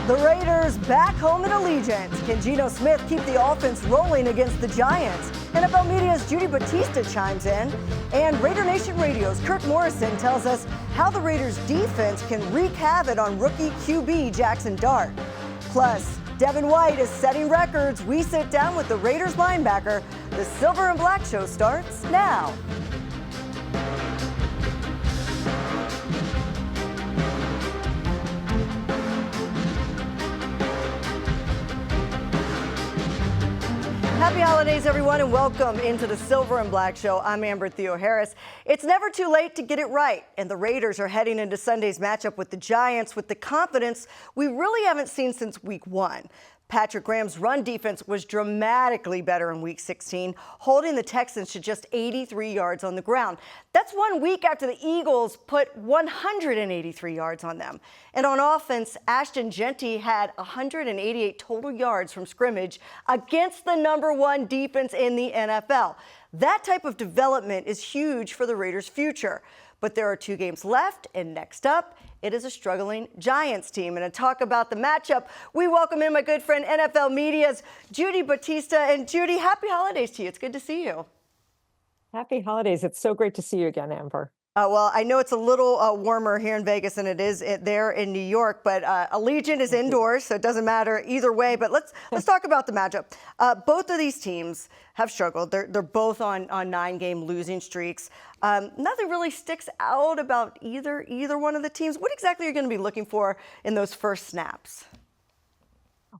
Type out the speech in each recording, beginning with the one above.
The Raiders back home in Allegiant. Can Geno Smith keep the offense rolling against the Giants? NFL Media's Judy Battista chimes in. And Raider Nation Radio's Kirk Morrison tells us how the Raiders defense can wreak havoc on rookie QB Jackson Dart. Plus, Devin White is setting records. We sit down with the Raiders linebacker. The Silver and Black Show starts now. Happy holidays, everyone, and welcome into the Silver and Black Show. I'm Theoharis. It's never too late to get it right, and the Raiders are heading into Sunday's matchup with the Giants with the confidence we really haven't seen since Week 1. Patrick Graham's run defense was dramatically better in Week 16, holding the Texans to just 83 yards on the ground. That's 1 week after the Eagles put 183 yards on them. And on offense, Ashton Jeanty had 188 total yards from scrimmage against the #1 defense in the NFL. That type of development is huge for the Raiders' future. But there are 2 games left, and next up, it is a struggling Giants team. And to talk about the matchup, we welcome in my good friend, NFL Media's Judy Battista. And Judy, happy holidays to you. It's good to see you. Happy holidays. It's so great to see you again, Amber. Well, I know it's a little warmer here in Vegas than it is there in New York, but Allegiant is indoors, so it doesn't matter either way. But let's talk about the matchup. Both of these teams have struggled. They're both on 9-game losing streaks. Nothing really sticks out about either one of the teams. What exactly are you going to be looking for in those first snaps?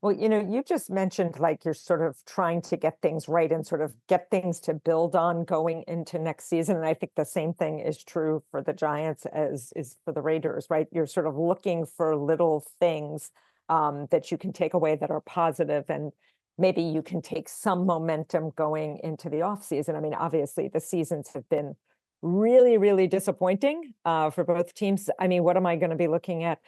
Well, you just mentioned like you're sort of trying to get things right and sort of get things to build on going into next season. And I think the same thing is true for the Giants as is for the Raiders, right? You're sort of looking for little things that you can take away that are positive, and maybe you can take some momentum going into the offseason. I mean, obviously, the seasons have been really, really disappointing for both teams. I mean, what am I going to be looking at?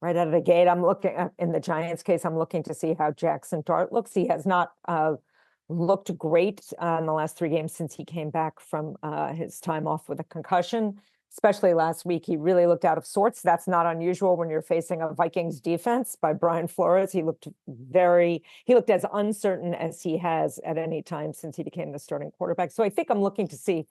Right out of the gate, I'm looking at, in the Giants case, I'm looking to see how Jackson Dart looks. He has not looked great in the last 3 games since he came back from his time off with a concussion, especially last week. He really looked out of sorts. That's not unusual when you're facing a Vikings defense by Brian Flores. He looked as uncertain as he has at any time since he became the starting quarterback. So I think I'm looking to see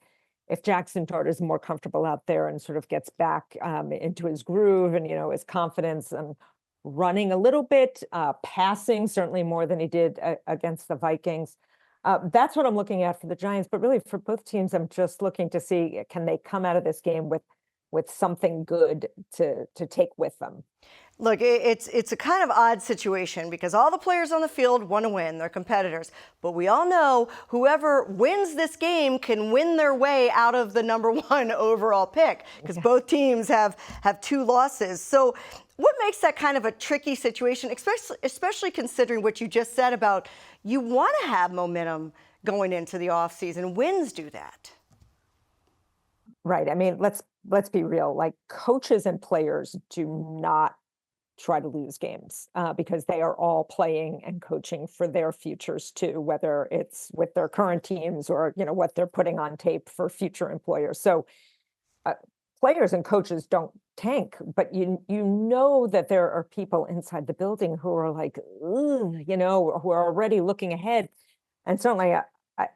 if Jackson Dart is more comfortable out there and sort of gets back into his groove and, his confidence and running a little bit, passing certainly more than he did against the Vikings. That's what I'm looking at for the Giants. But really for both teams, I'm just looking to see, can they come out of this game with something good to take with them? Look, it's a kind of odd situation because all the players on the field want to win. They're competitors. But we all know whoever wins this game can win their way out of the #1 overall pick because both teams have 2 losses. So what makes that kind of a tricky situation, especially considering what you just said about you want to have momentum going into the offseason? Wins do that. Right. I mean, let's be real. Like, coaches and players do not try to lose games because they are all playing and coaching for their futures too, whether it's with their current teams or what they're putting on tape for future employers. So players and coaches don't tank, but you know that there are people inside the building who are like, who are already looking ahead. And certainly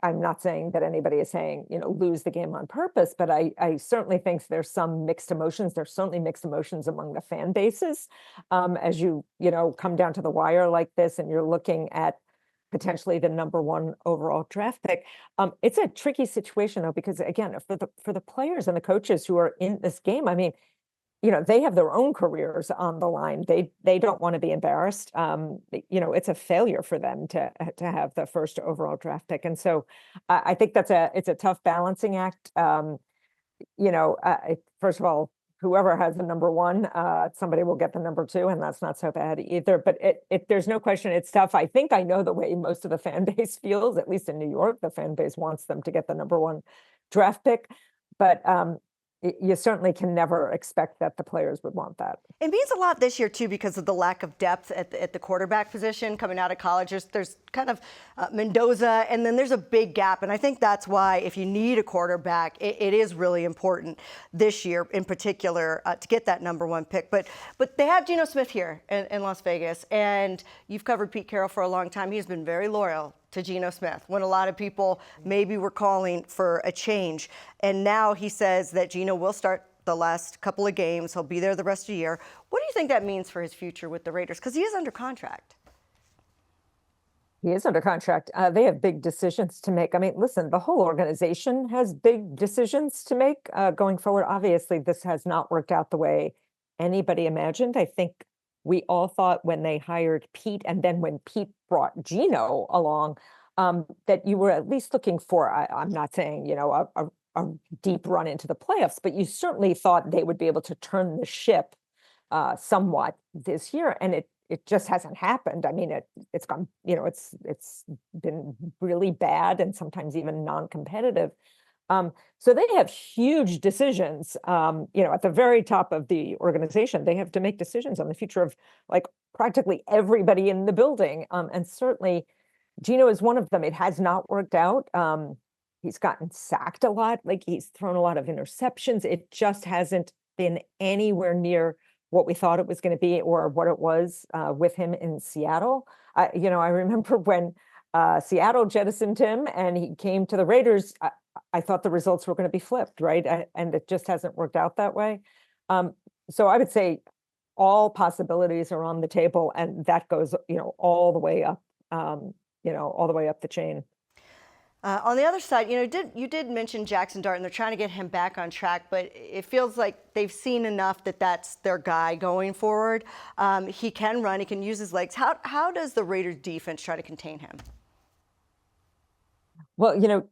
I'm not saying that anybody is saying, lose the game on purpose, but I certainly think there's some mixed emotions. There's certainly mixed emotions among the fan bases as you come down to the wire like this and you're looking at potentially the #1 overall draft pick. It's a tricky situation, though, because, again, for the players and the coaches who are in this game, I mean, they have their own careers on the line. They don't want to be embarrassed. It's a failure for them to have the first overall draft pick. And so I think it's a tough balancing act. First of all, whoever has the #1, somebody will get the #2, and that's not so bad either. But there's no question it's tough. I think I know the way most of the fan base feels, at least in New York. The fan base wants them to get the #1 draft pick. But you certainly can never expect that the players would want that. It means a lot this year, too, because of the lack of depth at the quarterback position coming out of college. There's kind of Mendoza, and then there's a big gap. And I think that's why if you need a quarterback, it is really important this year in particular to get that #1 pick. But they have Geno Smith here in Las Vegas, and you've covered Pete Carroll for a long time. He's been very loyal to Geno Smith when a lot of people maybe were calling for a change. And now he says that Geno will start the last couple of games. He'll be there the rest of the year. What do you think that means for his future with the Raiders? Because he is under contract. He is under contract. They have big decisions to make. I mean, listen, the whole organization has big decisions to make going forward. Obviously, this has not worked out the way anybody imagined. I think we all thought when they hired Pete, and then when Pete brought Geno along, that you were at least looking for, I'm not saying, a deep run into the playoffs, but you certainly thought they would be able to turn the ship somewhat this year, and it just hasn't happened. I mean, it's gone, it's been really bad and sometimes even non-competitive. So they have huge decisions, at the very top of the organization. They have to make decisions on the future of like practically everybody in the building. And certainly Geno is one of them. It has not worked out. He's gotten sacked a lot. Like he's thrown a lot of interceptions. It just hasn't been anywhere near what we thought it was going to be or what it was with him in Seattle. I remember when Seattle jettisoned him and he came to the Raiders, I thought the results were going to be flipped, right? And it just hasn't worked out that way. So I would say all possibilities are on the table, and that goes, all the way up, all the way up the chain. On the other side, you did mention Jackson Dart, and they're trying to get him back on track, but it feels like they've seen enough that that's their guy going forward. He can run, he can use his legs. How does the Raiders defense try to contain him? Well,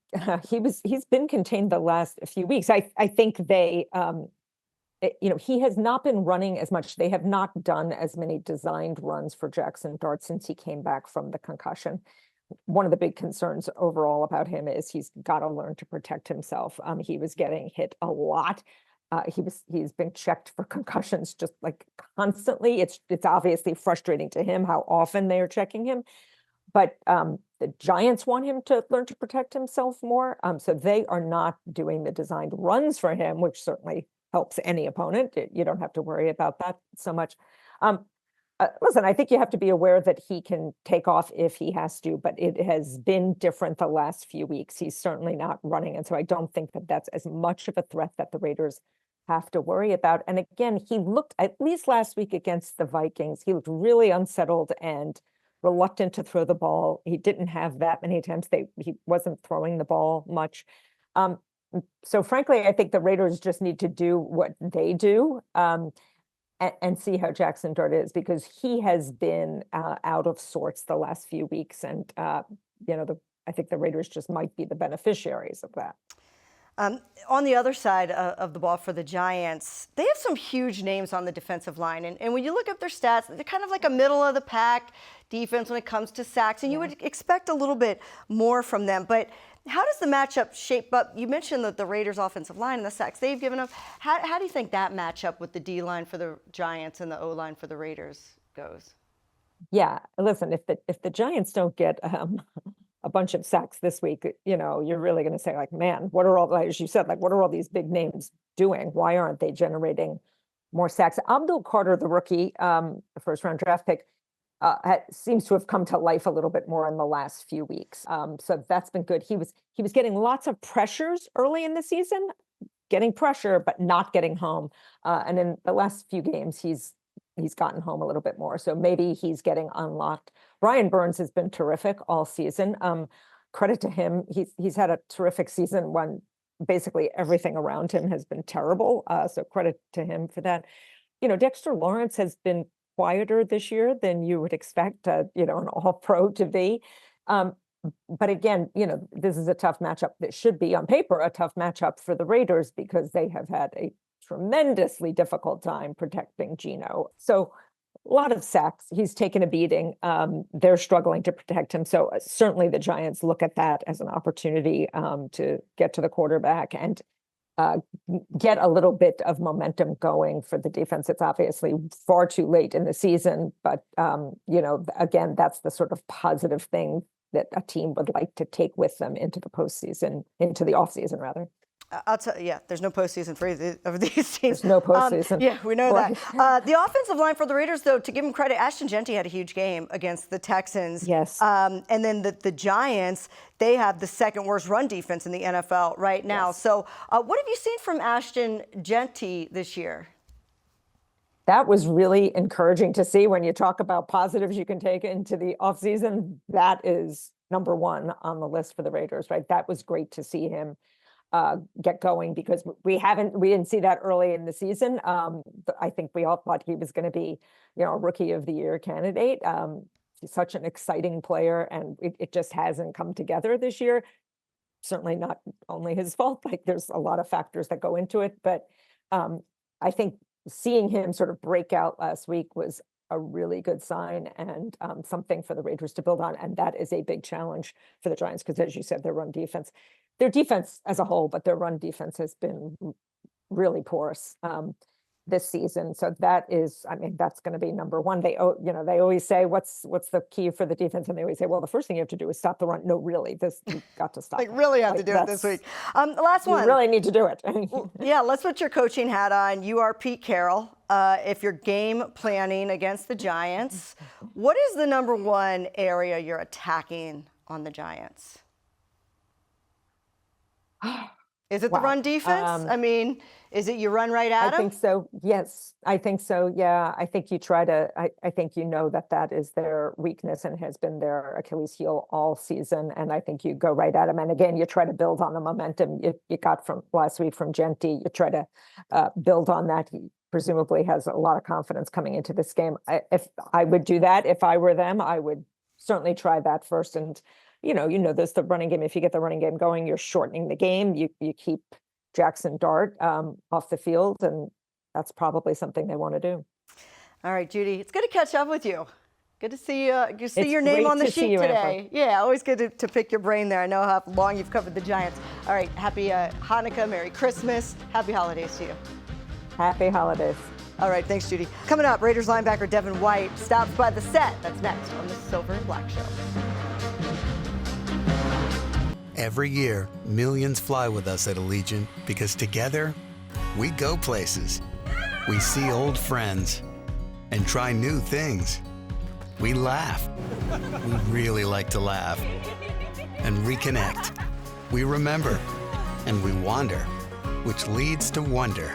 he's been contained the last few weeks. I think they, he has not been running as much. They have not done as many designed runs for Jackson Dart since he came back from the concussion. One of the big concerns overall about him is he's got to learn to protect himself. He was getting hit a lot. He's been checked for concussions just like constantly. It's obviously frustrating to him how often they are checking him. But the Giants want him to learn to protect himself more. So they are not doing the designed runs for him, which certainly helps any opponent. You don't have to worry about that so much. Listen, I think you have to be aware that he can take off if he has to, but it has been different the last few weeks. He's certainly not running. And so I don't think that that's as much of a threat that the Raiders have to worry about. And again, he looked, at least last week against the Vikings, he looked really unsettled and reluctant to throw the ball. He didn't have that many attempts. He wasn't throwing the ball much. So frankly, I think the Raiders just need to do what they do and see how Jackson Dart is, because he has been out of sorts the last few weeks. And, I think the Raiders just might be the beneficiaries of that. On the other side of the ball for the Giants, they have some huge names on the defensive line. And when you look up their stats, they're kind of like a middle of the pack defense when it comes to sacks. And you would expect a little bit more from them. But how does the matchup shape up? You mentioned that the Raiders' offensive line and the sacks they've given up. How do you think that matchup with the D-line for the Giants and the O-line for the Raiders goes? Yeah, listen, if the Giants don't get a bunch of sacks this week, you're really going to say, like, man, what are all, as you said, like, what are all these big names doing? Why aren't they generating more sacks? Abdul Carter, the rookie, the first-round draft pick, seems to have come to life a little bit more in the last few weeks. So that's been good. He was getting lots of pressures early in the season, getting pressure, but not getting home. And in the last few games, he's gotten home a little bit more. So maybe he's getting unlocked. Brian Burns has been terrific all season. Credit to him. He's had a terrific season when basically everything around him has been terrible. So credit to him for that. Dexter Lawrence has been quieter this year than you would expect, an all-pro to be. But again, this is a tough matchup. That should be on paper a tough matchup for the Raiders because they have had a tremendously difficult time protecting Geno. So a lot of sacks. He's taken a beating. They're struggling to protect him. So certainly the Giants look at that as an opportunity to get to the quarterback. And get a little bit of momentum going for the defense. It's obviously far too late in the season, but again, that's the sort of positive thing that a team would like to take with them into the postseason, into the offseason, rather. I'll tell you, yeah, there's no postseason for either of these teams. There's no postseason. Yeah, we know that. The offensive line for the Raiders, though, to give them credit, Ashton Genty had a huge game against the Texans. Yes. And then the Giants, they have the second worst run defense in the NFL right now. Yes. So what have you seen from Ashton Genty this year? That was really encouraging to see. When you talk about positives you can take into the offseason, that is number one on the list for the Raiders, right? That was great to see him get going, because we didn't see that early in the season. I think we all thought he was going to be, a Rookie of the Year candidate. He's such an exciting player, and it just hasn't come together this year. Certainly not only his fault. Like, there's a lot of factors that go into it, but I think seeing him sort of break out last week was a really good sign, and something for the Raiders to build on. And that is a big challenge for the Giants, because, as you said, their defense as a whole, but their run defense has been really porous this season. So that is, that's going to be number one. They always say, what's the key for the defense? And they always say, well, the first thing you have to do is stop the run. No, really, you've got to stop. Really have to do it this week. The last one. You really need to do it. Well, yeah, let's put your coaching hat on. You are Pete Carroll. If you're game planning against the Giants, what is the number one area you're attacking on the Giants? Is it the run defense? Is it you run right at them? I think so. Yes, I think so. Yeah, I think you try to. I think that is their weakness and has been their Achilles heel all season. And I think you go right at them. And again, you try to build on the momentum you got from last week from Genty. You try to build on that. He presumably has a lot of confidence coming into this game. If I would do that, if I were them, I would certainly try that first. And there's the running game. If you get the running game going, you're shortening the game. You keep Jackson Dart off the field, and that's probably something they want to do. All right, Judy, it's good to catch up with you. Good to see you. See your name on the sheet today. Yeah, always good to pick your brain there. I know how long you've covered the Giants. All right, happy Hanukkah, Merry Christmas, happy holidays to you. Happy holidays. All right, thanks, Judy. Coming up, Raiders linebacker Devin White stops by the set. That's next on the Silver and Black Show. Every year, millions fly with us at Allegiant because together, we go places. We see old friends and try new things. We laugh. We really like to laugh. And reconnect. We remember. And we wander, which leads to wonder.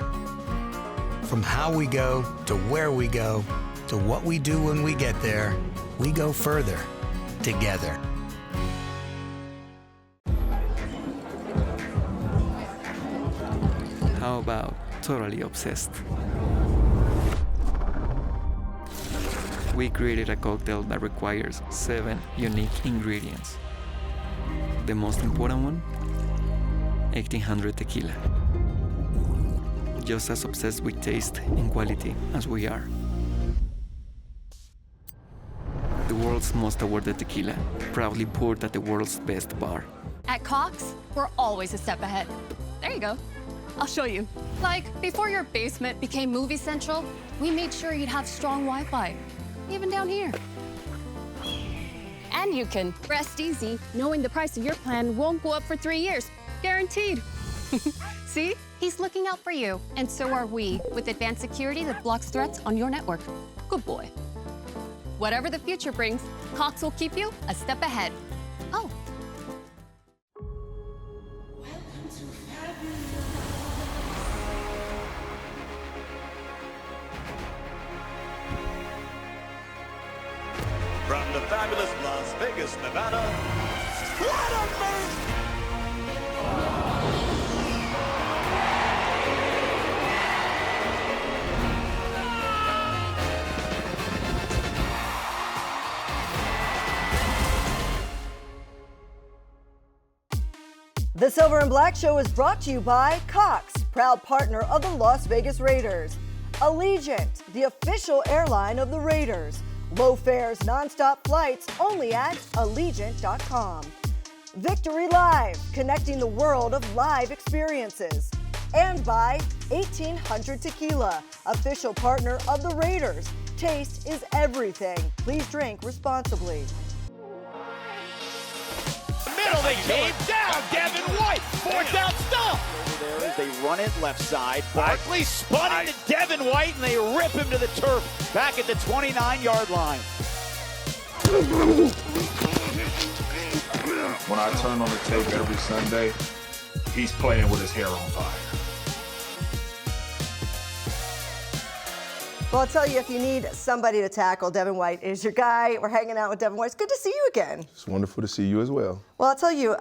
From how we go, to where we go, to what we do when we get there, we go further together. How about Totally Obsessed? We created a cocktail that requires 7 unique ingredients. The most important one? 1800 tequila. Just as obsessed with taste and quality as we are. The world's most awarded tequila, proudly poured at the world's best bar. At Cox, we're always a step ahead. There you go. I'll show you. Like, before your basement became Movie Central, we made sure you'd have strong Wi-Fi, even down here. And you can rest easy knowing the price of your plan won't go up for 3 years. Guaranteed. See? He's looking out for you, and so are we, with advanced security that blocks threats on your network. Good boy. Whatever the future brings, Cox will keep you a step ahead. Oh. From the fabulous Las Vegas, Nevada, what amazing! The Silver and Black Show is brought to you by Cox, proud partner of the Las Vegas Raiders. Allegiant, the official airline of the Raiders. Low fares, nonstop flights, only at Allegiant.com. Victory Live, connecting the world of live experiences. and by 1800 Tequila, official partner of the Raiders. Taste is everything. Please drink responsibly. Middle, they came down. Devin White, fourth down stop. Over there as they run it left side. Barkley spun into Devin White, and they rip him to the turf back at the 29-yard line. When I turn on the tape every Sunday, he's playing with his hair on fire. Well, I'll tell you, if you need somebody to tackle, Devin White is your guy. We're hanging out with Devin White. It's good to see you again. It's wonderful to see you as well. Well, I'll tell you,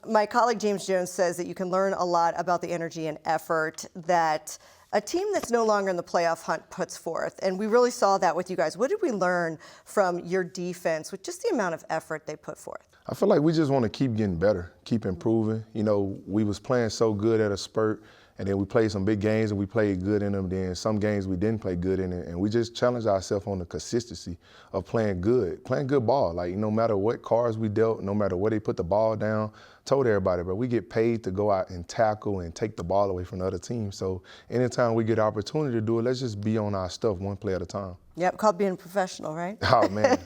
my colleague James Jones says that you can learn a lot about the energy and effort that a team that's no longer in the playoff hunt puts forth. And we really saw that with you guys. What did we learn from your defense with just the amount of effort they put forth? I feel like we just want to keep getting better, keep improving. You know, we was playing so good at a spurt, and then we played some big games and we played good in them. Then some games we didn't play good in it, and we just challenged ourselves on the consistency of playing good ball. Like, no matter what cards we dealt, no matter where they put the ball down, told everybody, but we get paid to go out and tackle and take the ball away from the other team. So anytime we get an opportunity to do it, let's just be on our stuff one play at a time. Yep, called being a professional, right? Oh, man.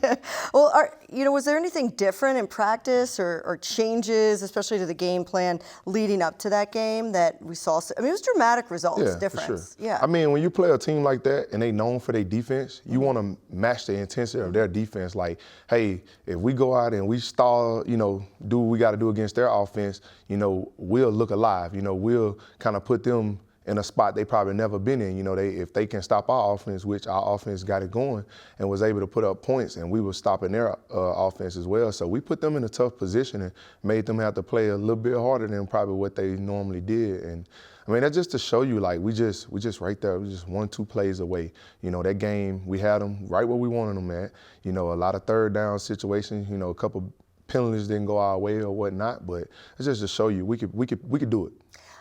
Well, was there anything different in practice or changes, especially to the game plan leading up to that game that we saw? I mean, it was dramatic results, difference. For sure. Yeah. I mean, when you play a team like that and they known for their defense, you want to match the intensity of their defense. Like, hey, if we go out and we stall, do what we got to do against their offense, we'll look alive. We'll kind of put them in a spot they probably never been in. If they can stop our offense, which our offense got it going and was able to put up points, and we were stopping their offense as well. So we put them in a tough position and made them have to play a little bit harder than probably what they normally did. And I mean, that's just to show you, like, we just right there, we just 1-2 plays away. That game, we had them right where we wanted them at. A lot of third down situations, a couple penalties didn't go our way or whatnot, but it's just to show you we could do it.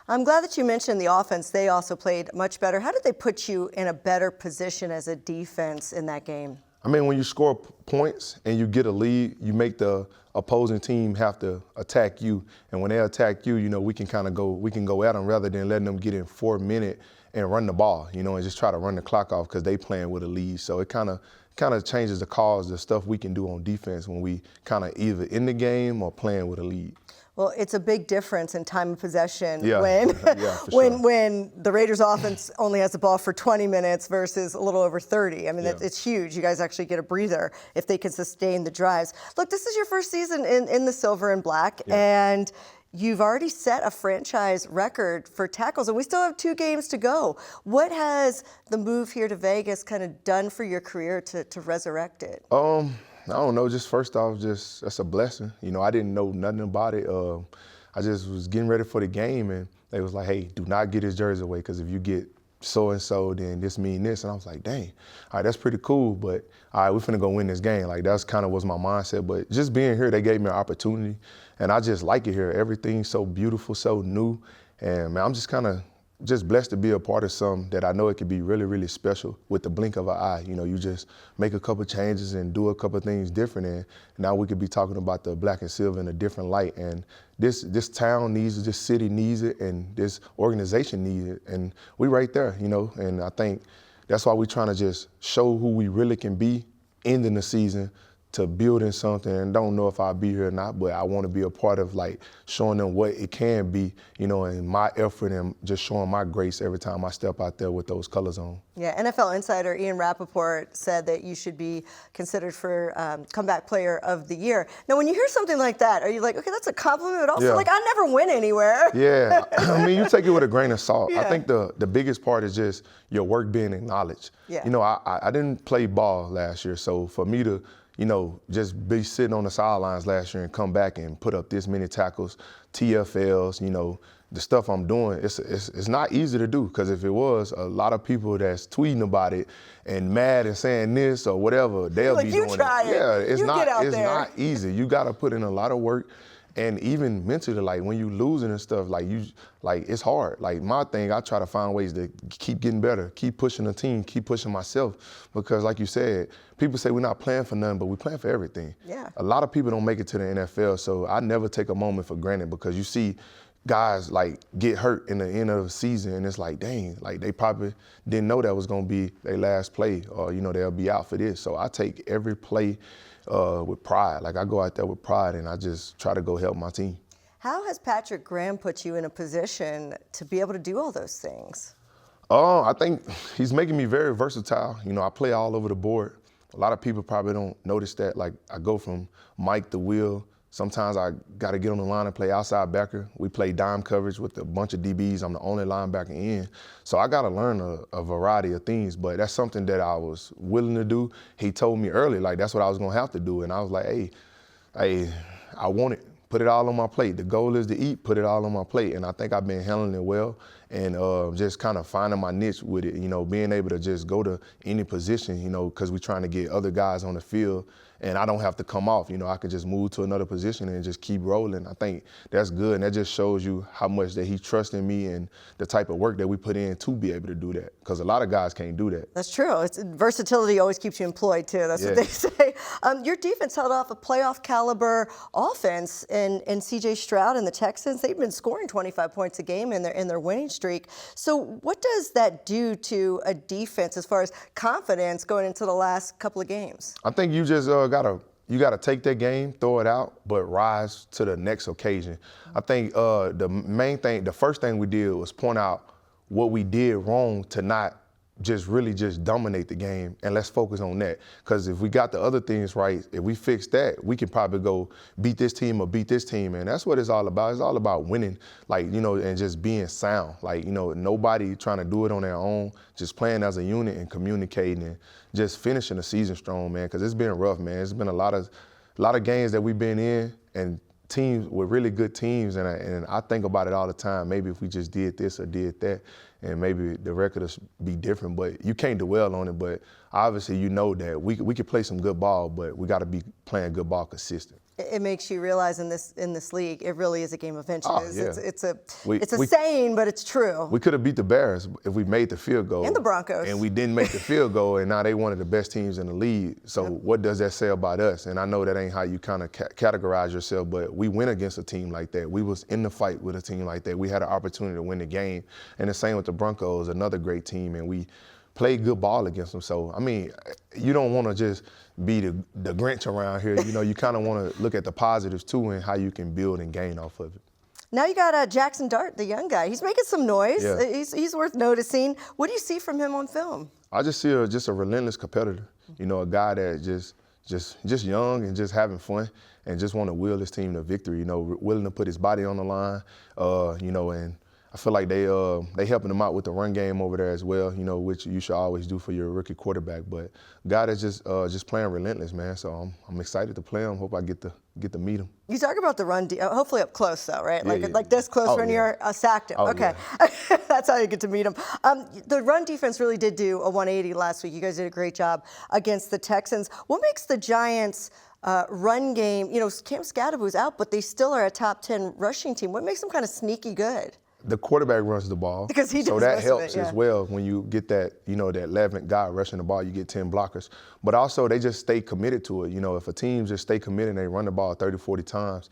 I'm glad that you mentioned the offense. They also played much better. How did they put you in a better position as a defense in that game? I mean, when you score points and you get a lead, you make the opposing team have to attack you. And when they attack you, we can go at them rather than letting them get in 4 minutes and run the ball, and just try to run the clock off because they playing with a lead. So it kind of changes the stuff we can do on defense when we kind of either in the game or playing with a lead. Well, it's a big difference in time of possession when the Raiders offense only has the ball for 20 minutes versus a little over 30. I mean, it's huge. You guys actually get a breather if they can sustain the drives. Look, this is your first season in the silver and black, and you've already set a franchise record for tackles, and we still have 2 games to go. What has the move here to Vegas kind of done for your career to resurrect it? I don't know, just first off, that's a blessing. I didn't know nothing about it. I just was getting ready for the game, and they was like, hey, do not get his jersey away, because if you get so-and-so, then this mean this. And I was like, dang, all right, that's pretty cool, but all right, we're finna go win this game. Like, that's kind of was my mindset. But just being here, they gave me an opportunity, and I just like it here. Everything's so beautiful, so new, and man, I'm just blessed to be a part of something that I know it could be really, really special with the blink of an eye. You just make a couple changes and do a couple things different, and now we could be talking about the black and silver in a different light. And this town needs it, this city needs it, and this organization needs it, and we right there, and I think that's why we're trying to just show who we really can be ending the season to building something, and don't know if I'll be here or not, but I want to be a part of, like, showing them what it can be, and my effort and just showing my grace every time I step out there with those colors on. Yeah, NFL insider Ian Rappaport said that you should be considered for Comeback Player of the Year. Now, when you hear something like that, are you like, okay, that's a compliment, but also, like, I never win anywhere? Yeah, I mean, you take it with a grain of salt. Yeah. I think the biggest part is just your work being acknowledged. Yeah. I didn't play ball last year, so for me to just be sitting on the sidelines last year and come back and put up this many tackles, TFLs, the stuff I'm doing, it's not easy to do, because if it was, a lot of people that's tweeting about it and mad and saying this or whatever, they'll be doing it. Yeah, it's not easy. You got to put in a lot of work. And even mentally, like, when you losing and stuff, like, it's hard. Like, my thing, I try to find ways to keep getting better, keep pushing the team, keep pushing myself. Because, like you said, people say we're not playing for nothing, but we're playing for everything. Yeah. A lot of people don't make it to the NFL, so I never take a moment for granted, because you see guys like get hurt in the end of the season, and it's like, dang, like they probably didn't know that was gonna be their last play, or they'll be out for this. So I take every play with pride. Like I go out there with pride, and I just try to go help my team. How has Patrick Graham put you in a position to be able to do all those things? I think he's making me very versatile. I play all over the board. A lot of people probably don't notice that. Like I go from Mike to Will. Sometimes I got to get on the line and play outside backer. We play dime coverage with a bunch of DBs. I'm the only linebacker in. So I got to learn a variety of things, but that's something that I was willing to do. He told me early, like, that's what I was going to have to do. And I was like, hey, I want it. Put it all on my plate. The goal is to eat, put it all on my plate. And I think I've been handling it well, and just kind of finding my niche with it, being able to just go to any position, because we're trying to get other guys on the field, and I don't have to come off. I can just move to another position and just keep rolling. I think that's good, and that just shows you how much that he trusts in me and the type of work that we put in to be able to do that, because a lot of guys can't do that. That's true. Versatility always keeps you employed, too. That's what they say. Your defense held off a playoff caliber offense and C.J. Stroud and the Texans. They've been scoring 25 points a game in their winning streak. So what does that do to a defense as far as confidence going into the last couple of games? I think you just gotta take that game, throw it out, but rise to the next occasion. I think the first thing we did was point out what we did wrong to not really dominate the game, and let's focus on that. Because if we got the other things right, if we fix that, we can probably go beat this team or beat this team, and that's what it's all about. It's all about winning, and just being sound. Nobody trying to do it on their own, just playing as a unit and communicating and just finishing the season strong, man, because it's been rough, man. It's been a lot of games that we've been in, and teams with really good teams, and I think about it all the time. Maybe if we just did this or did that, and maybe the record will be different, but you can't dwell on it. But obviously that we could play some good ball, but we got to be playing good ball consistent. It makes you realize in this league, it really is a game of inches. Oh, yeah. It's a saying, but it's true. We could have beat the Bears if we made the field goal. And the Broncos. And we didn't make the field goal, and now they one of the best teams in the league. So what does that say about us? And I know that ain't how you kind of categorize yourself, but we went against a team like that. We was in the fight with a team like that. We had an opportunity to win the game. And the same with the Broncos, another great team, and we played good ball against them. So, I mean, you don't want to just be the Grinch around here. You kind of want to look at the positives, too, and how you can build and gain off of it. Now you got Jackson Dart, the young guy. He's making some noise. Yeah. He's worth noticing. What do you see from him on film? I just see a relentless competitor. A guy that just young and just having fun and just want to will his team to victory. Willing to put his body on the line. And I feel like they helping him out with the run game over there as well, which you should always do for your rookie quarterback. But guy that's just playing relentless, man. So I'm excited to play him. Hope I get to meet him. You talk about the run, hopefully up close though, right? Like this close when you're sacked him. Okay, yeah. That's how you get to meet him. The run defense really did do a 180 last week. You guys did a great job against the Texans. What makes the Giants' run game? Cam Skadaboo's out, but they still are a top 10 rushing team. What makes them kind of sneaky good? The quarterback runs the ball, because he does so that helps it, yeah. as well. When you get that, that 11th guy rushing the ball, you get 10 blockers. But also, they just stay committed to it. If a team just stay committed and they run the ball 30, 40 times,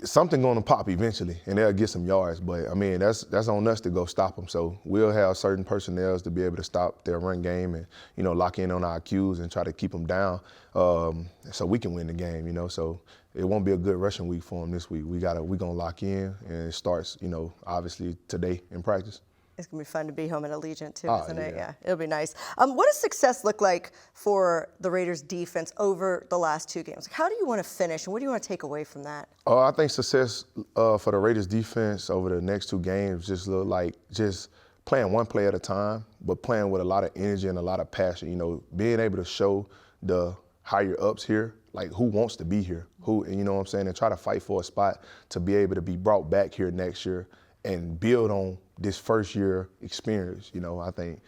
something going to pop eventually, and they'll get some yards. But I mean, that's on us to go stop them. So we'll have certain personnel to be able to stop their run game and lock in on our cues and try to keep them down, so we can win the game. So it won't be a good rushing week for them this week. We're gonna lock in, and it starts obviously today in practice. It's going to be fun to be home at Allegiant, too, isn't it? Yeah. Yeah, it'll be nice. What does success look like for the Raiders' defense over the last two games? How do you want to finish, and what do you want to take away from that? I think success for the Raiders' defense over the next two games just look like just playing one play at a time, but playing with a lot of energy and a lot of passion. Being able to show the higher-ups here, like who wants to be here, and try to fight for a spot to be able to be brought back here next year and build on this first year experience. I think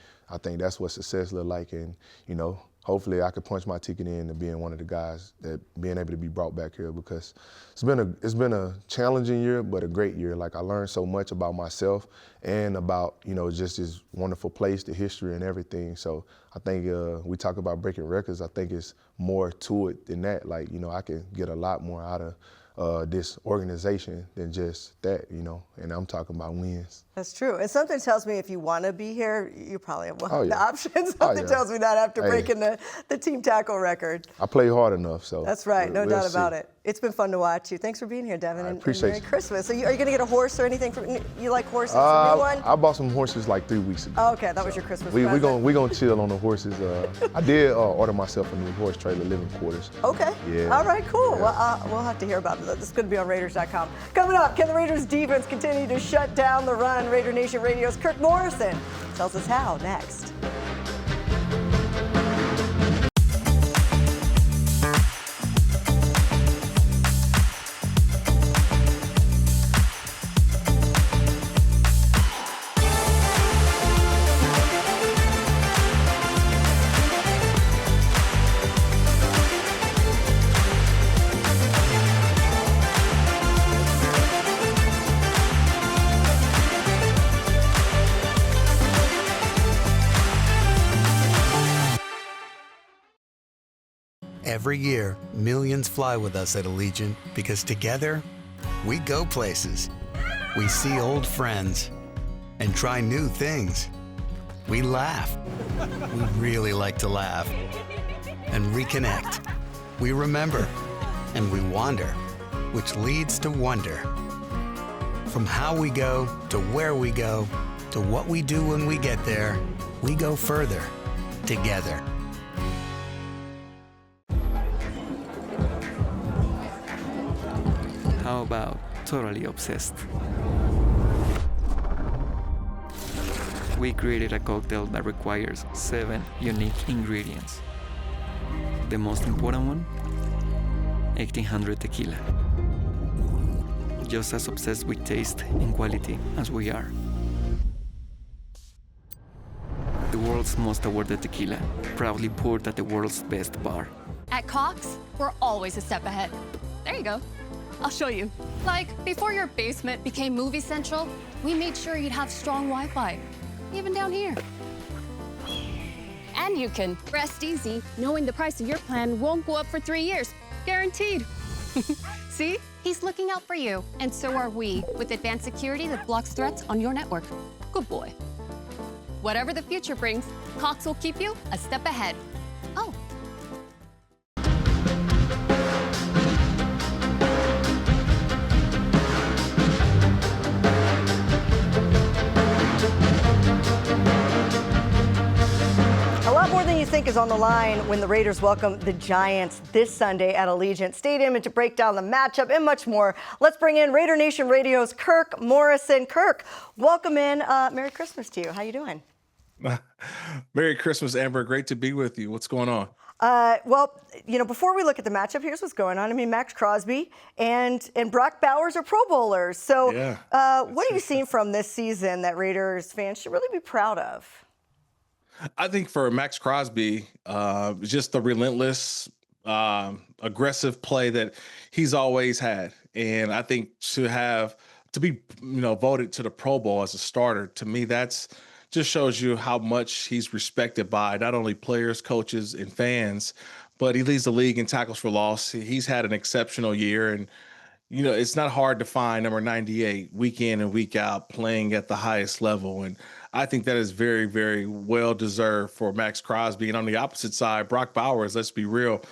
that's what success look like, and hopefully I could punch my ticket in to being one of the guys that being able to be brought back here, because it's been a challenging year, but a great year. Like, I learned so much about myself and about just this wonderful place, the history and everything. So I think we talk about breaking records. I think it's more to it than that. Like, I can get a lot more out this organization than just that, you know, and I'm talking about wins. That's true. And something tells me if you want to be here, you probably have one of the yeah. options. Oh, Something yeah. tells me that after Hey. breaking the team tackle record. I play hard enough, so. That's right. No we'll doubt see. about it. It's been fun to watch you. Thanks for being here, Devin. I and appreciate Merry you. Christmas. Are you going to get a horse or anything? You like horses? A new one? I bought some horses like 3 weeks ago. Oh, okay, that was your Christmas We present. gonna chill on the horses. I did order myself a new horse trailer, living quarters. Okay. Yeah. All right, cool. Yeah. Well, we'll have to hear about it. This is going to be on Raiders.com. Coming up, can the Raiders defense continue to shut down the run? Raider Nation Radio's Kirk Morrison tells us how next. Every year, millions fly with us at Allegiant because together, we go places. We see old friends and try new things. We laugh. We really like to laugh. And reconnect. We remember. And we wander, which leads to wonder. From how we go to where we go to what we do when we get there, we go further together. How about totally obsessed? We created a cocktail that requires 7 unique ingredients. The most important one? 1800 tequila. Just as obsessed with taste and quality as we are. The world's most awarded tequila, proudly poured at the world's best bar. At Cox, we're always a step ahead. There you go. I'll show you. Like, before your basement became Movie Central, we made sure you'd have strong Wi-Fi, even down here. And you can rest easy knowing the price of your plan won't go up for 3 years. Guaranteed. See? He's looking out for you, and so are we, with advanced security that blocks threats on your network. Good boy. Whatever the future brings, Cox will keep you a step ahead. Oh. A lot more than you think is on the line when the Raiders welcome the Giants this Sunday at Allegiant Stadium. And to break down the matchup and much more, let's bring in Raider Nation Radio's Kirk Morrison. Kirk, welcome in. Merry Christmas to you. How you doing? Merry Christmas, Amber. Great to be with you. What's going on? Well, you know, before we look at the matchup, here's what's going on. I mean, Max Crosby and Brock Bowers are Pro Bowlers. So what are you seeing from this season that Raiders fans should really be proud of? I think for Max Crosby, just the relentless, aggressive play that he's always had. And I think to be, voted to the Pro Bowl as a starter, to me, that's just shows you how much he's respected by not only players, coaches, and fans, but he leads the league in tackles for loss. He's had an exceptional year, and it's not hard to find number 98 week in and week out playing at the highest level. And I think that is very, very well deserved for Max Crosby. And on the opposite side, Brock Bowers, let's be real.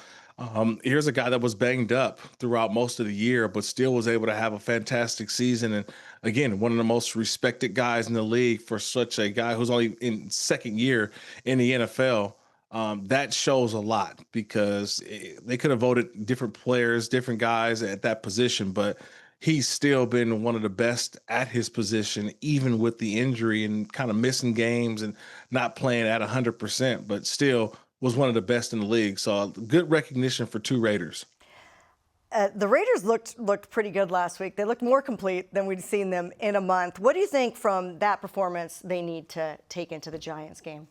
Here's a guy that was banged up throughout most of the year, but still was able to have a fantastic season. And again, one of the most respected guys in the league for such a guy who's only in second year in the NFL. That shows a lot because they could have voted different players, different guys at that position, but he's still been one of the best at his position, even with the injury and kind of missing games and not playing at 100%, but still was one of the best in the league. So good recognition for two Raiders. The Raiders looked pretty good last week. They looked more complete than we'd seen them in a month. What do you think from that performance they need to take into the Giants game?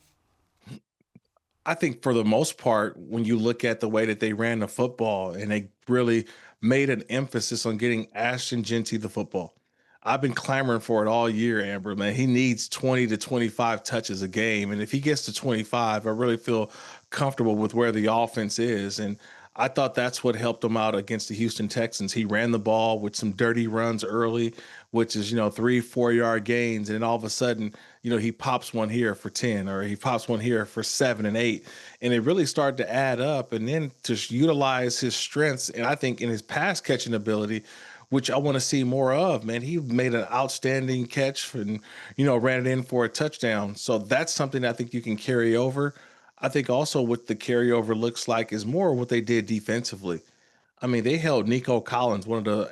I think for the most part, when you look at the way that they ran the football and they really made an emphasis on getting Ashton Genty the football. I've been clamoring for it all year, Amber, man. He needs 20 to 25 touches a game. And if he gets to 25, I really feel comfortable with where the offense is. And I thought that's what helped him out against the Houston Texans. He ran the ball with some dirty runs early, which is, 3-4 yard gains. And then all of a sudden, he pops one here for 10, or he pops one here for 7 and 8. And it really started to add up. And then to utilize his strengths, and I think in his pass catching ability, which I want to see more of, man. He made an outstanding catch and, ran it in for a touchdown. So that's something I think you can carry over. I think also what the carryover looks like is more what they did defensively. I mean, they held Nico Collins,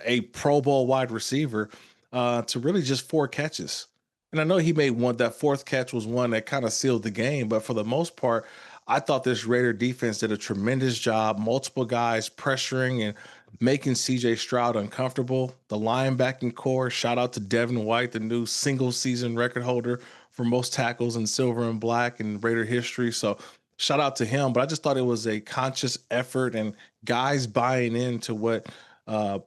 a Pro Bowl wide receiver, to really just 4 catches. And I know he made one, that 4th catch was one that kind of sealed the game. But for the most part, I thought this Raider defense did a tremendous job. Multiple guys pressuring and making C.J. Stroud uncomfortable. The linebacking core, shout out to Devin White, the new single season record holder for most tackles in silver and black in Raider history. So shout out to him. But I just thought it was a conscious effort and guys buying into what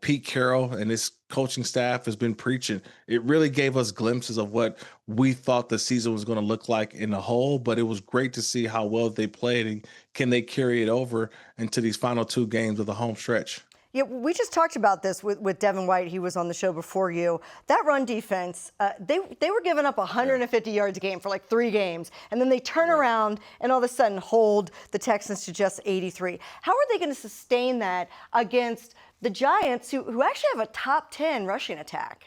Pete Carroll and his coaching staff has been preaching. It really gave us glimpses of what we thought the season was going to look like in the whole, but it was great to see how well they played and can they carry it over into these final 2 games of the home stretch. Yeah, we just talked about this with Devin White. He was on the show before you. That run defense, they were giving up 150 yards a game for like 3 games, and then they turn around and all of a sudden hold the Texans to just 83. How are they going to sustain that against the Giants, who actually have a top 10 rushing attack?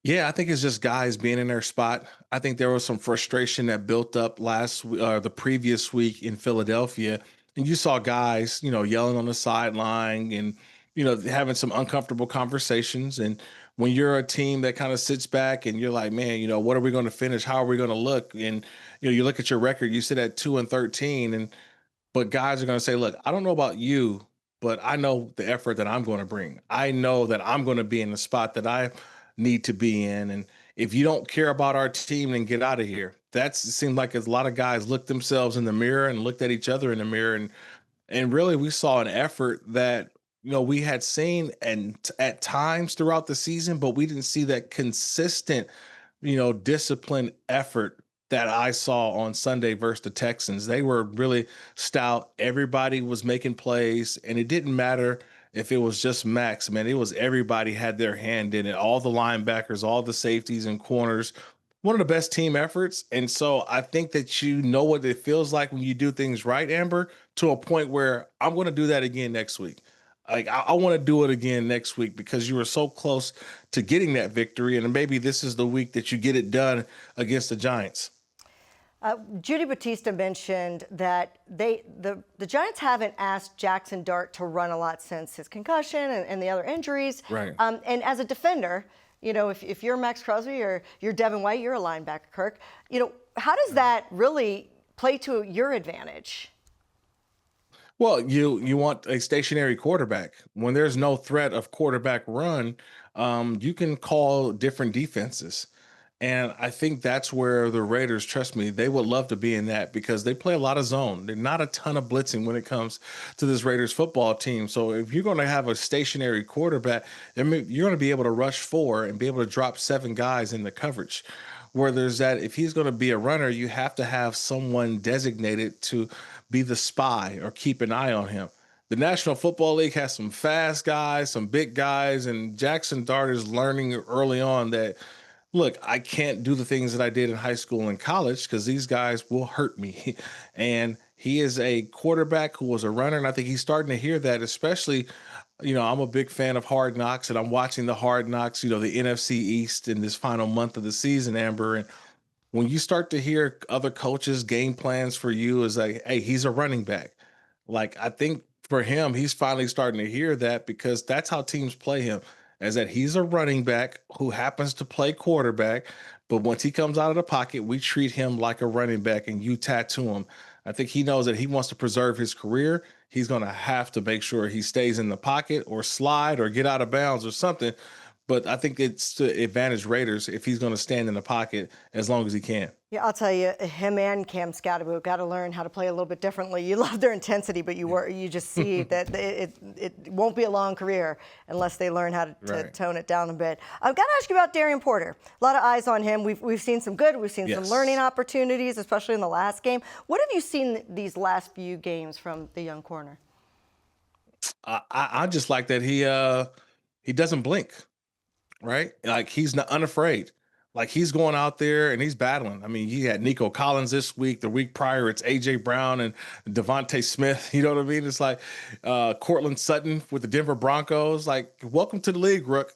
Yeah, I think it's just guys being in their spot. I think there was some frustration that built up the previous week in Philadelphia. And you saw guys, yelling on the sideline and, having some uncomfortable conversations. And when you're a team that kind of sits back and you're like, man, what are we going to finish? How are we going to look? And, you look at your record, you sit at 2-13, but guys are going to say, look, I don't know about you, but I know the effort that I'm going to bring. I know that I'm going to be in the spot that I need to be in. And if you don't care about our team, then get out of here. It seemed like a lot of guys looked themselves in the mirror and looked at each other in the mirror. And really we saw an effort that, we had seen and at times throughout the season, but we didn't see that consistent, disciplined effort that I saw on Sunday versus the Texans. They were really stout. Everybody was making plays, and it didn't matter if it was just Max, man. It was everybody had their hand in it. All the linebackers, all the safeties and corners. One of the best team efforts. And so I think that what it feels like when you do things right, Amber, to a point where I'm going to do that again next week. Like I want to do it again next week because you were so close to getting that victory. And maybe this is the week that you get it done against the Giants. Judy Battista mentioned that the Giants haven't asked Jackson Dart to run a lot since his concussion and the other injuries. Right. And as a defender, if you're Max Crosby or you're Devin White, you're a linebacker, Kirk. How does that really play to your advantage? Well, you want a stationary quarterback. When there's no threat of quarterback run, you can call different defenses. And I think that's where the Raiders, trust me, they would love to be in that because they play a lot of zone. They're not a ton of blitzing when it comes to this Raiders football team. So if you're going to have a stationary quarterback, you're going to be able to rush 4 and be able to drop 7 guys in the coverage. Where there's that, if he's going to be a runner, you have to have someone designated to be the spy or keep an eye on him. The National Football League has some fast guys, some big guys, and Jackson Dart is learning early on that, look, I can't do the things that I did in high school and college because these guys will hurt me. And he is a quarterback who was a runner, and I think he's starting to hear that, especially, I'm a big fan of Hard Knocks, and I'm watching the Hard Knocks, the NFC East in this final month of the season, Amber. And when you start to hear other coaches' game plans for you is like, hey, he's a running back. Like, I think for him, he's finally starting to hear that because that's how teams play him. Is that he's a running back who happens to play quarterback, but once he comes out of the pocket, we treat him like a running back and you tattoo him. I think he knows that he wants to preserve his career. He's going to have to make sure he stays in the pocket or slide or get out of bounds or something. But I think it's to advantage Raiders if he's going to stand in the pocket as long as he can. Yeah, I'll tell you, him and Cam Scatterbo got to learn how to play a little bit differently. You love their intensity, but you just see that it won't be a long career unless they learn how to tone it down a bit. I've got to ask you about Darian Porter. A lot of eyes on him. We've seen some good. We've seen some learning opportunities, especially in the last game. What have you seen these last few games from the young corner? I just like that he doesn't blink, right? Like he's not unafraid. Like he's going out there and he's battling. I mean, he had Nico Collins this week. The week prior, it's AJ Brown and Devontae Smith. You know what I mean? It's like Cortland Sutton with the Denver Broncos. Like, welcome to the league, Rook.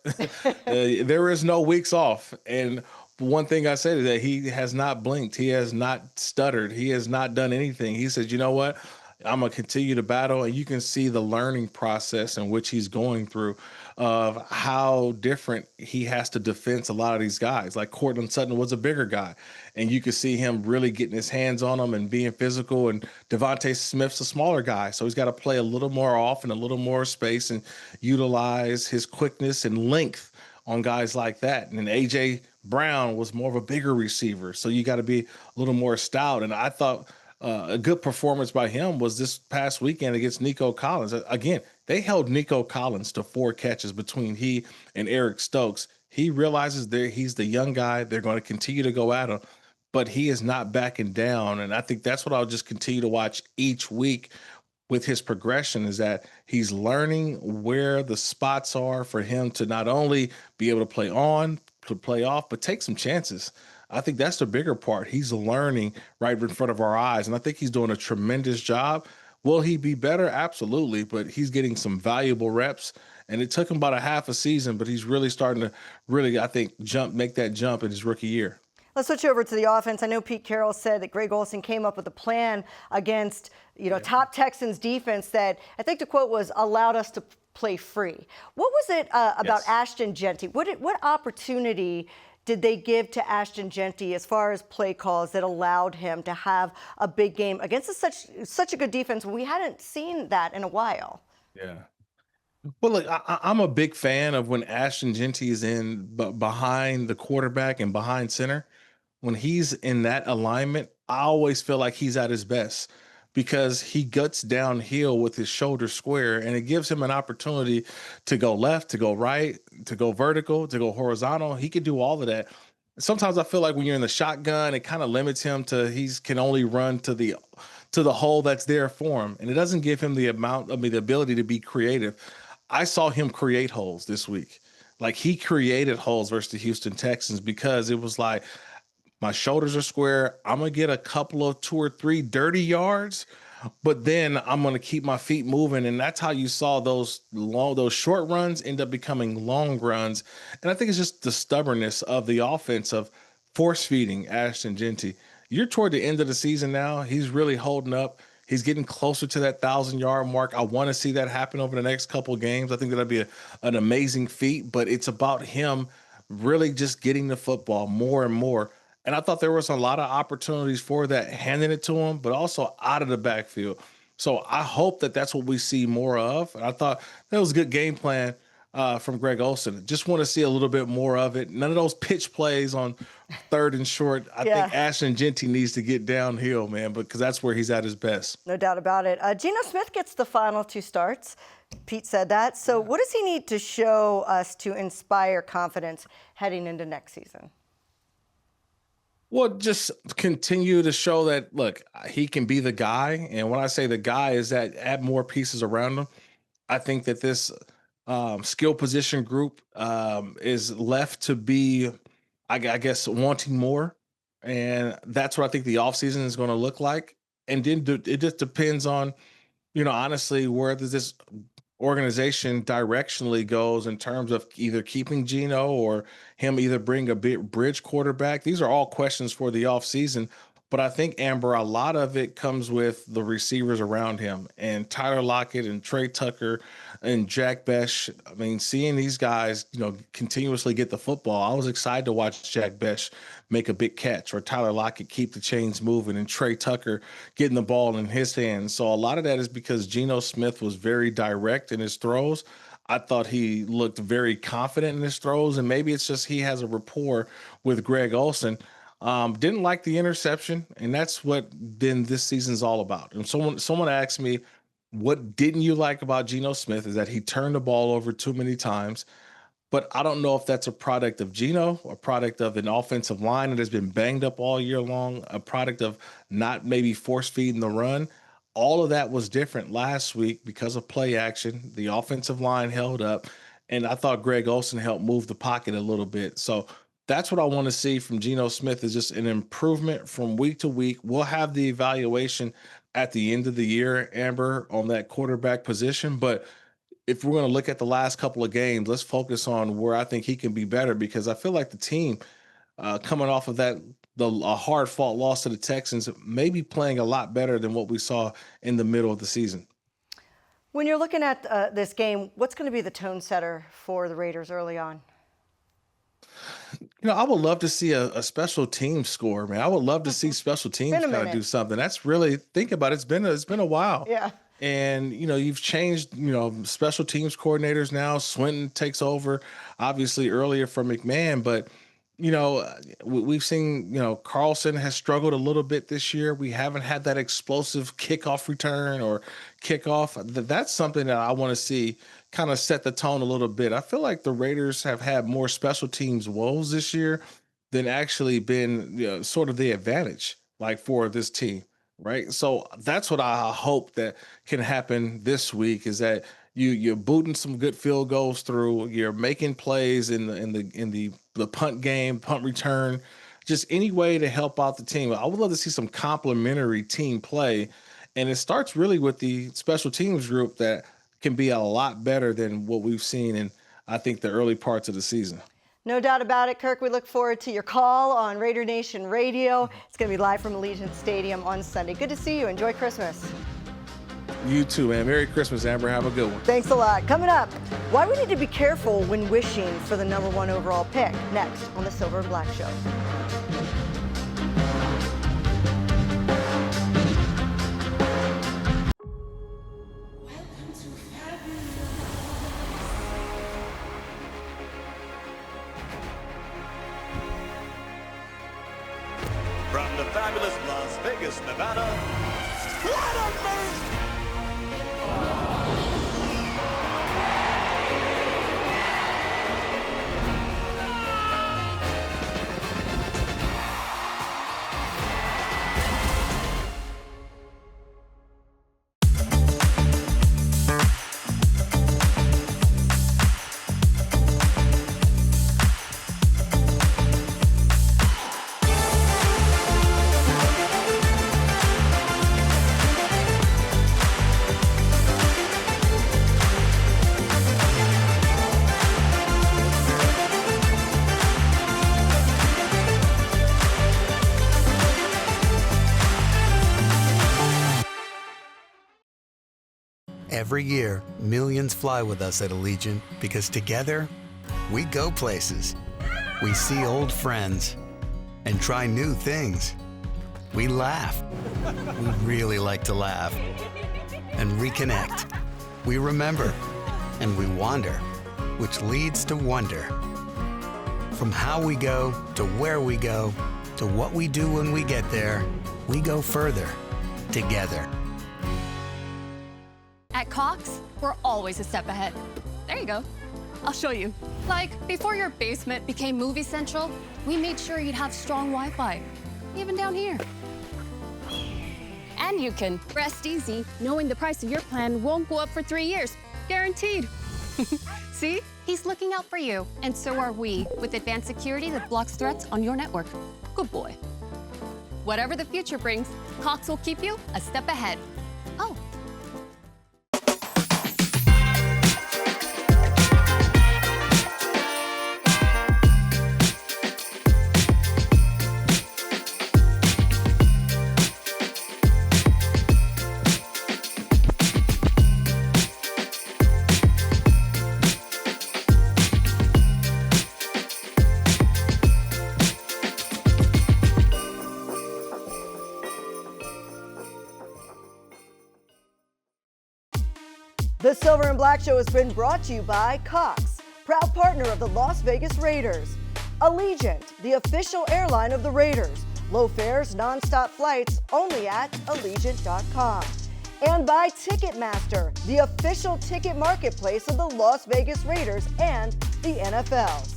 There is no weeks off. And one thing I said is that he has not blinked. He has not stuttered. He has not done anything. He said, you know what? I'm going to continue to battle. And you can see the learning process in which he's going through of how different he has to defense a lot of these guys. Like Cortland Sutton was a bigger guy, and you could see him really getting his hands on them and being physical. And Devontae Smith's a smaller guy, so he's got to play a little more off and a little more space and utilize his quickness and length on guys like that. And then AJ Brown was more of a bigger receiver, so you got to be a little more stout. And I thought a good performance by him was this past weekend against Nico Collins. Again, they held Nico Collins to 4 catches between he and Eric Stokes. He realizes he's the young guy. They're going to continue to go at him, but he is not backing down. And I think that's what I'll just continue to watch each week with his progression, is that he's learning where the spots are for him to not only be able to play on, to play off, but take some chances. I think that's the bigger part. He's learning right in front of our eyes, and I think he's doing a tremendous job. Will he be better? Absolutely, but he's getting some valuable reps, and it took him about a half a season, but he's really starting to I think, make that jump in his rookie year. Let's switch over to the offense. I know Pete Carroll said that Greg Olsen came up with a plan against, top Texans defense that, I think the quote was, allowed us to play free. What was it about Ashton Jeanty? What opportunity did they give to Ashton Jeanty as far as play calls that allowed him to have a big game against such a good defense when we hadn't seen that in a while? Yeah. Well, look, I'm a big fan of when Ashton Jeanty is in behind the quarterback and behind center. When he's in that alignment, I always feel like he's at his best because he guts downhill with his shoulder square, and it gives him an opportunity to go left, to go right, to go vertical, to go horizontal. He can do all of that. Sometimes I feel like when you're in the shotgun, it kind of limits him to can only run to the hole that's there for him, and it doesn't give him the ability to be creative. I saw him create holes this week. Like, he created holes versus the Houston Texans because it was like, my shoulders are square. I'm going to get a couple of 2 or 3 dirty yards, but then I'm going to keep my feet moving. And that's how you saw those short runs end up becoming long runs. And I think it's just the stubbornness of the offense of force feeding Ashton Jeanty. You're toward the end of the season now. He's really holding up. He's getting closer to that 1,000-yard mark. I want to see that happen over the next couple of games. I think that'll be an amazing feat, but it's about him really just getting the football more and more. And I thought there was a lot of opportunities for that, handing it to him, but also out of the backfield. So I hope that that's what we see more of. And I thought that was a good game plan from Greg Olsen. Just want to see a little bit more of it. None of those pitch plays on 3rd and short. I think Ashton Jeanty needs to get downhill, man, because that's where he's at his best. No doubt about it. Geno Smith gets the final 2 starts. Pete said that. So what does he need to show us to inspire confidence heading into next season? Well, just continue to show that, look, he can be the guy. And when I say the guy is that add more pieces around him. I think that this skill position group is left to be, I guess, wanting more. And that's what I think the offseason is going to look like. And then it just depends on, honestly, where does this organization directionally goes in terms of either keeping Geno or him either bring a big bridge quarterback. These are all questions for the offseason. But I think, Amber, a lot of it comes with the receivers around him and Tyler Lockett and Trey Tucker and Jack Besh. I mean, seeing these guys, continuously get the football. I was excited to watch Jack Besh make a big catch, or Tyler Lockett keep the chains moving, and Trey Tucker getting the ball in his hands. So a lot of that is because Geno Smith was very direct in his throws. I thought he looked very confident in his throws, and maybe it's just he has a rapport with Greg Olsen. Didn't like the interception, and that's what then this season's all about. And someone asked me, what didn't you like about Geno Smith? Is that he turned the ball over too many times. But I don't know if that's a product of Geno, a product of an offensive line that has been banged up all year long, a product of not maybe force feeding the run. all of that was different last week because of play action. The offensive line held up, and I thought Greg Olsen helped move the pocket a little bit. So that's what I want to see from Geno Smith, is just an improvement from week to week. We'll have the evaluation at the end of the year, Amber, on that quarterback position. But if we're going to look at the last couple of games, let's focus on where I think he can be better, because I feel like the team coming off of a hard-fought loss to the Texans may be playing a lot better than what we saw in the middle of the season. When you're looking at this game, what's going to be the tone setter for the Raiders early on? I would love to see a special team score, man. I would love to see special teams kind of do something. That's really, think about it. It's been a while. Yeah. And, you've changed, special teams coordinators now. Swinton takes over, obviously, earlier for McMahon. But, we've seen, Carlson has struggled a little bit this year. We haven't had that explosive kickoff return or kickoff. That's something that I want to see kind of set the tone a little bit. I feel like the Raiders have had more special teams woes this year than actually been sort of the advantage, like, for this team. Right. So that's what I hope that can happen this week, is that you're booting some good field goals through, you're making plays in the punt game, punt return, just any way to help out the team. I would love to see some complementary team play. And it starts really with the special teams group that can be a lot better than what we've seen in, I think, the early parts of the season. No doubt about it, Kirk. We look forward to your call on Raider Nation Radio. It's going to be live from Allegiant Stadium on Sunday. Good to see you. Enjoy Christmas. You too, man. Merry Christmas, Amber. Have a good one. Thanks a lot. Coming up, why we need to be careful when wishing for the #1 overall pick. Next on the Silver and Black Show. From the fabulous Las Vegas, Nevada, what a move! Every year, millions fly with us at Allegiant because together, we go places. We see old friends and try new things. We laugh. We really like to laugh. And reconnect. We remember. And we wander, which leads to wonder. From how we go to where we go to what we do when we get there, we go further together. At Cox, we're always a step ahead. There you go. I'll show you. Like, before your basement became Movie Central, we made sure you'd have strong Wi-Fi, even down here. And you can rest easy knowing the price of your plan won't go up for 3 years. Guaranteed. See? He's looking out for you, and so are we, with advanced security that blocks threats on your network. Good boy. Whatever the future brings, Cox will keep you a step ahead. Oh. The Silver and Black Show has been brought to you by Cox, proud partner of the Las Vegas Raiders. Allegiant, the official airline of the Raiders. Low fares, nonstop flights, only at Allegiant.com. And by Ticketmaster, the official ticket marketplace of the Las Vegas Raiders and the NFL.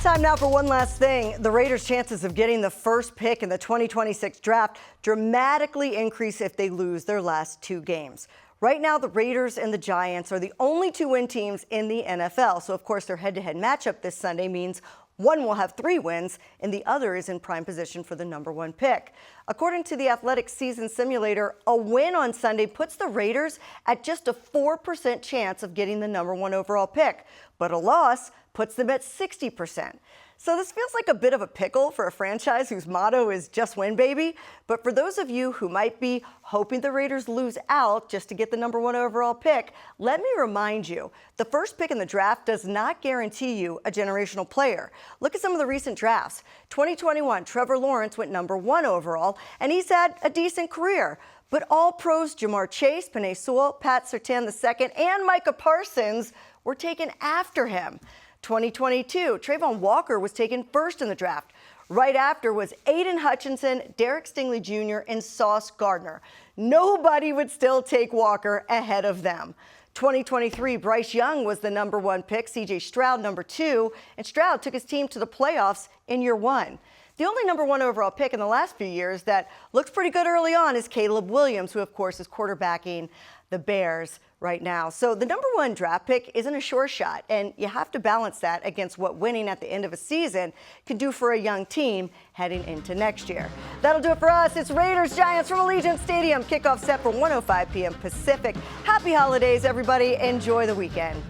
Time now for one last thing. The Raiders' chances of getting the first pick in the 2026 draft dramatically increase if they lose their last 2 games. Right now, the Raiders and the Giants are the only 2-win teams in the NFL. So, of course, their head-to-head matchup this Sunday means one will have 3 wins and the other is in prime position for the number 1 pick. According to the Athletic Season Simulator, a win on Sunday puts the Raiders at just a 4% chance of getting the number 1 overall pick, but a loss puts them at 60%. So this feels like a bit of a pickle for a franchise whose motto is just win, baby. But for those of you who might be hoping the Raiders lose out just to get the number 1 overall pick, let me remind you, the first pick in the draft does not guarantee you a generational player. Look at some of the recent drafts. 2021, Trevor Lawrence went number 1 overall, and he's had a decent career. But all pros Jamar Chase, Penei Sewell, Pat Surtain II, and Micah Parsons were taken after him. 2022, Trayvon Walker was taken first in the draft. Right after was Aiden Hutchinson, Derek Stingley Jr., and Sauce Gardner. Nobody would still take Walker ahead of them. 2023, Bryce Young was the number 1 pick, C.J. Stroud number 2, and Stroud took his team to the playoffs in year 1. The only number 1 overall pick in the last few years that looks pretty good early on is Caleb Williams, who, of course, is quarterbacking the Bears right now. So the number 1 draft pick isn't a sure shot, and you have to balance that against what winning at the end of a season can do for a young team heading into next year. That'll do it for us. It's Raiders Giants from Allegiant Stadium. Kickoff set for 1:05 p.m. Pacific. Happy holidays, everybody. Enjoy the weekend.